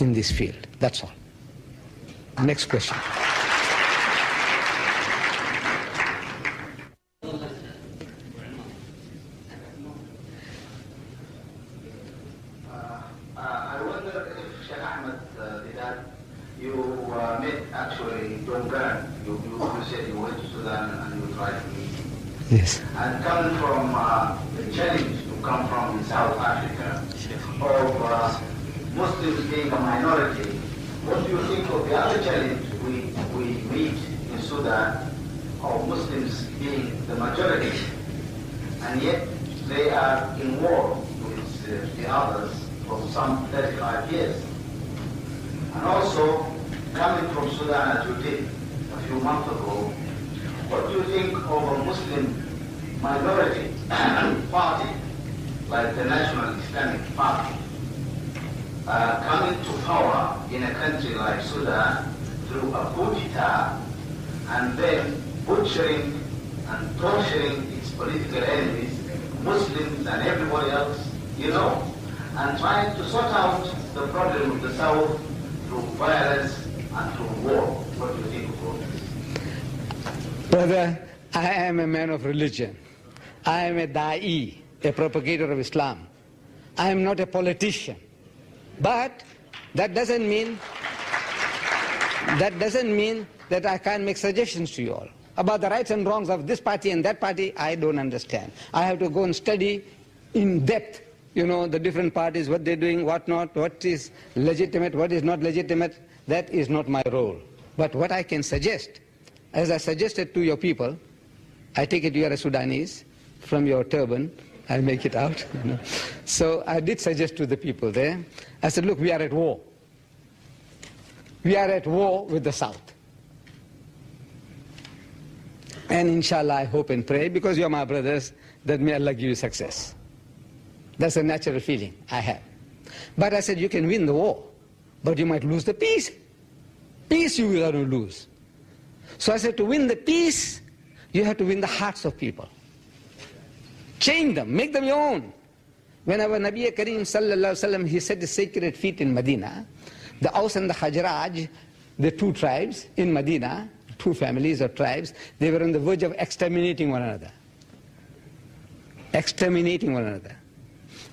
in this field. That's all. Next question. I wonder if Sheikh Ahmad, Deidat, you met actually Dongan. You said you went to Sudan and you tried to meet him. Yes. And coming from the challenge you come from in South Africa of Muslims being a minority, what do you think of the other challenge we meet in Sudan of Muslims being the majority, and yet they are in war with the others for some 35 years? And also, coming from Sudan as you did a few months ago, what do you think of a Muslim minority party like the National Islamic Party coming to power in a country like Sudan through a coup d'etat and then butchering and torturing its political enemies, Muslims and everybody else, and trying to sort out the problem of the South through violence and through war? What do you think of all this? Brother, I am a man of religion. I am a da'i, a propagator of Islam. I am not a politician. But that doesn't mean that I can't make suggestions to you all. About the rights and wrongs of this party and that party, I don't understand. I have to go and study in depth, the different parties, what they're doing, what not, what is legitimate, what is not legitimate. That is not my role. But what I can suggest, as I suggested to your people, I take it you are a Sudanese, from your turban, I make it out. So I did suggest to the people there, I said, look, we are at war. We are at war with the South. And inshallah, I hope and pray, because you are my brothers, that may Allah give you success. That's a natural feeling I have. But I said, you can win the war, but you might lose the peace. Peace you will not lose. So I said, to win the peace, you have to win the hearts of people. Change them, make them your own. When our Nabi Kareem sallallahu alaihi wasallam, he set the sacred feet in Medina, the Aus and the Khazraj, the two tribes in Medina, two families or tribes, they were on the verge of exterminating one another. Exterminating one another.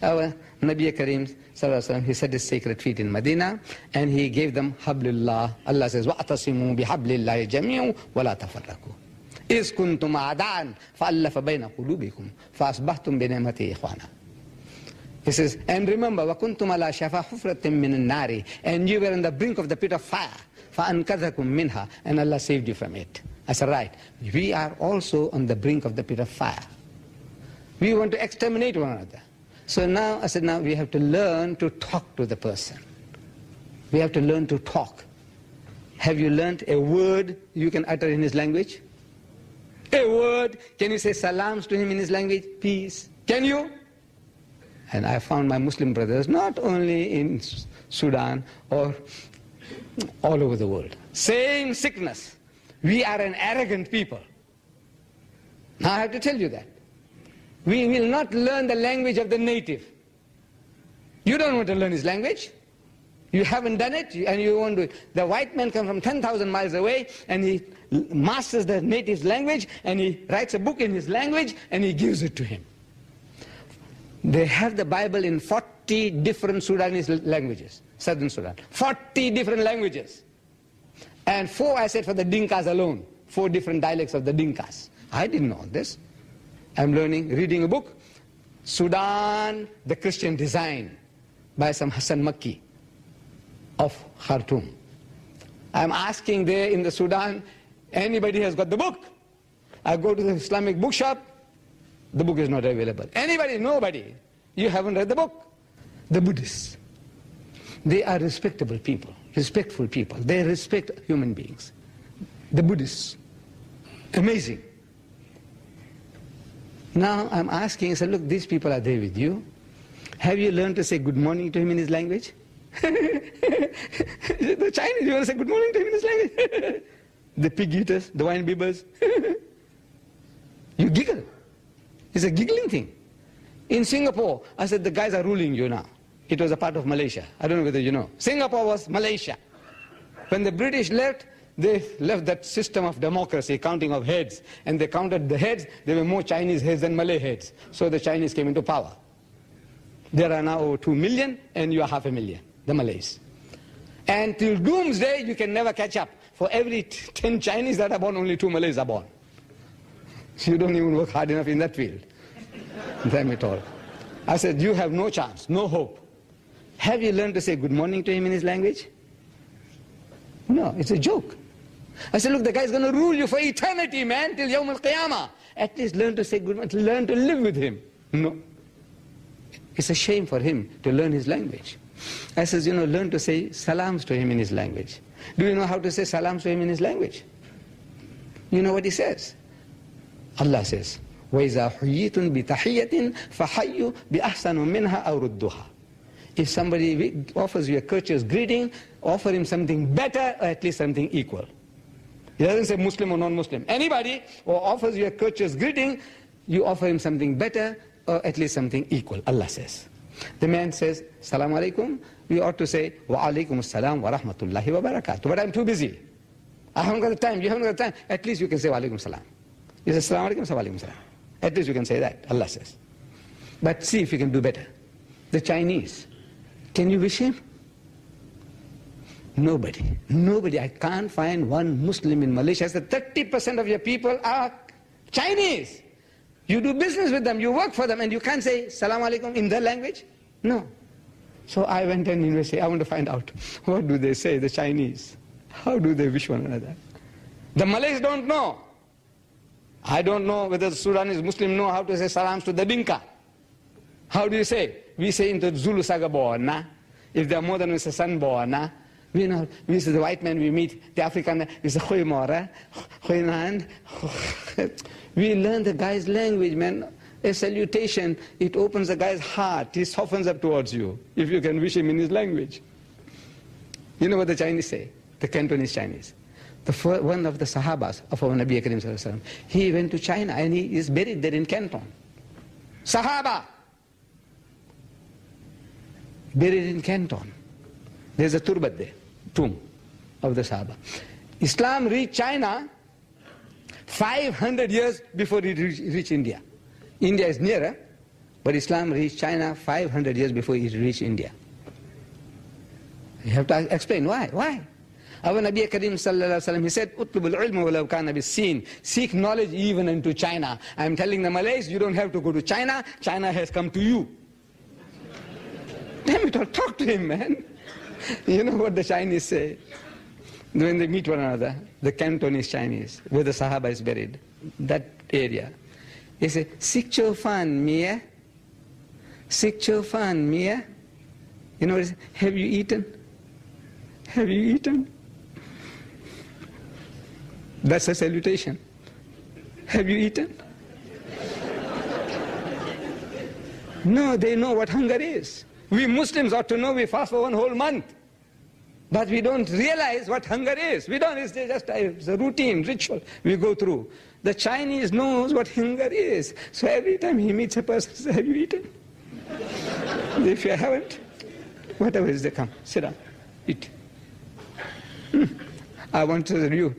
Our Nabi Kareem sallallahu alaihi wasallam, he set his sacred feet in Medina, and he gave them hablillah. Allah says, وَأَعْتَصِمُوا بِحَبْلِ اللَّهِ جَمِيعًا وَلَا تَفَرَّقُوا إِذْ كُنْتُمْ أَعْدَاءً فَأَلَّفَ بَيْنَ قُلُوبِكُمْ فَأَصْبَحْتُمْ بِنِعْمَتِهِ إِخْوَانًا. He says, and remember, وَكُنْتُمْ عَلَى شَفَا حُفْرَةٍ مِّنَ النَّارِ, and you were on the brink of the pit of fire, فَأَنْقَذَكُمْ مِنْهَا, and Allah saved you from it. I said, right, we are also on the brink of the pit of fire. We want to exterminate one another. So now, I said, now we have to learn to talk to the person. We have to learn to talk. Have you learned a word you can utter in his language? A word. Can you say salams to him in his language? Peace. Can you? And I found my Muslim brothers, not only in Sudan or all over the world. Same sickness. We are an arrogant people. Now I have to tell you that. We will not learn the language of the native. You don't want to learn his language. You haven't done it, and you won't do it. The white man comes from 10,000 miles away, and he masters the native's language, and he writes a book in his language, and he gives it to him. They have the Bible in 40 different Sudanese languages, southern Sudan. 40 different languages. And 4, I said, for the Dinkas alone. 4 different dialects of the Dinkas. I didn't know this. I'm reading a book, Sudan, the Christian Design, by some Hassan Makki of Khartoum. I'm asking there in the Sudan, anybody has got the book? I go to the Islamic bookshop, the book is not available. Anybody? Nobody. You haven't read the book. The Buddhists, they are respectable people, respectful people. They respect human beings. The Buddhists, amazing. Now I'm asking, I said, look, these people are there with you. Have you learned to say good morning to him in his language? The Chinese, you want to say good morning to him in his language? The pig eaters, the wine bibbers. You giggle. It's a giggling thing. In Singapore, I said, the guys are ruling you now. it was a part of Malaysia. I don't know whether you know. Singapore was Malaysia. When the British left, they left that system of democracy, counting of heads, and they counted the heads. There were more Chinese heads than Malay heads. So the Chinese came into power. There are now over 2 million, and you are 500,000, the Malays. And till doomsday, you can never catch up. For every 10 Chinese that are born, only 2 Malays are born. So you don't even work hard enough in that field. Damn it all. I said, you have no chance, no hope. Have you learned to say good morning to him in his language? No, it's a joke. I said, look, the guy's going to rule you for eternity, man, till Yawm al-Qiyamah. At least learn to say good morning, learn to live with him. No. It's a shame for him to learn his language. I says, learn to say salams to him in his language. Do you know how to say salams to him in his language? You know what he says? Allah says, وَإِذَا حُيِّيتُم بِتَحِيَّةٍ فَحَيُّوا بِأَحْسَنُ مِنْهَا أَوْ رُدُّهَا. If somebody offers you a courteous greeting, offer him something better or at least something equal. He doesn't say Muslim or non-Muslim. Anybody who offers you a courteous greeting, you offer him something better or at least something equal, Allah says. The man says, Assalamu alaikum. We ought to say, Wa alaikum assalam wa rahmatullahi wa barakatuh. But I'm too busy. I haven't got the time. You haven't got the time. At least you can say Wa alaikum salam. You say Assalamu alaikum, say Wa alaikum salam. At least you can say that, Allah says. But see if you can do better. The Chinese, can you wish him? Nobody. Nobody. I can't find one Muslim in Malaysia. So 30% of your people are Chinese. You do business with them, you work for them, and you can't say Salaam alaikum in their language? No. So I went and investigated. I want to find out, what do they say, the Chinese? How do they wish one another? The Malays don't know. I don't know whether the Sudanese Muslim know how to say salams to the Dinka. How do you say? We say into Zulu Saga Bona. If there are more than we say San Bona. We say the white man we meet, the African, we say Khoimora, Khoinand. We learn the guy's language, man. A salutation, it opens the guy's heart. He softens up towards you, if you can wish him in his language. You know what the Chinese say? The Cantonese Chinese. One of the Sahabas of our Nabi Karim Sallallahu Alaihi Wasallam, he went to China and he is buried there in Canton. Sahaba! Buried in Canton. There's a turbat there, tomb of the Sahaba. Islam reached China 500 years before it reached India. India is nearer, but Islam reached China 500 years before it reached India. You have to explain why. Why? Our Nabi Karim Sallallahu Alaihi Wasallam, he said, "Utlubul ilma walau kana bis-Sin." Seek knowledge even into China. I'm telling the Malays, you don't have to go to China. China has come to you. Damn it all, talk to him, man. You know what the Chinese say? When they meet one another, the Cantonese Chinese, where the Sahaba is buried, that area. They say, Sik Cho Fan Mia? Sik Cho Fan Mia? You know what it is? Have you eaten? Have you eaten? That's a salutation. Have you eaten? No, they know what hunger is. We Muslims ought to know we fast for one whole month. But we don't realize what hunger is. We don't, it's just it's a routine, ritual we go through. The Chinese knows what hunger is. So every time he meets a person, he says, have you eaten? If you haven't, whatever is they come, sit down, eat. I want to review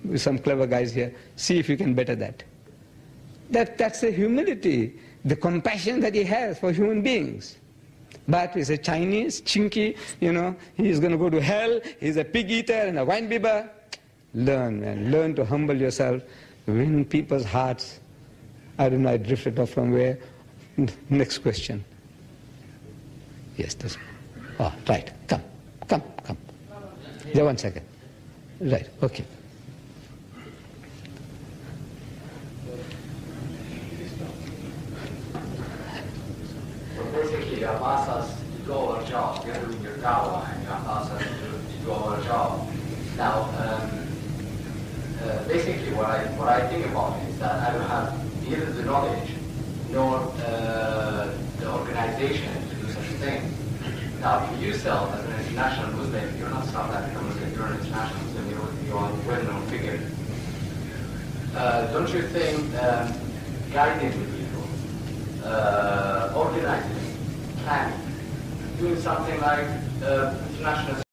with some clever guys here, see if you can better that. That's the humility, the compassion that he has for human beings. But he's a Chinese, chinky, he's going to go to hell, he's a pig eater and a wine bibber. Learn, man, learn to humble yourself, win people's hearts. I don't know, I drifted off from where. Next question. Yes, this one. Oh, right, come. Yeah, 1 second. Right, okay. Basically, you have asked us to do our job. You're doing your dawah, and you have asked us to do our job. Now, basically, what I think about it is that I don't have neither the knowledge nor the organization to do such a thing. Now, for yourself as an international Muslim, you're not South African Muslim, you're an international Muslim, you're a well-known figure. Don't you think guiding the people, organizing, planning, doing something like international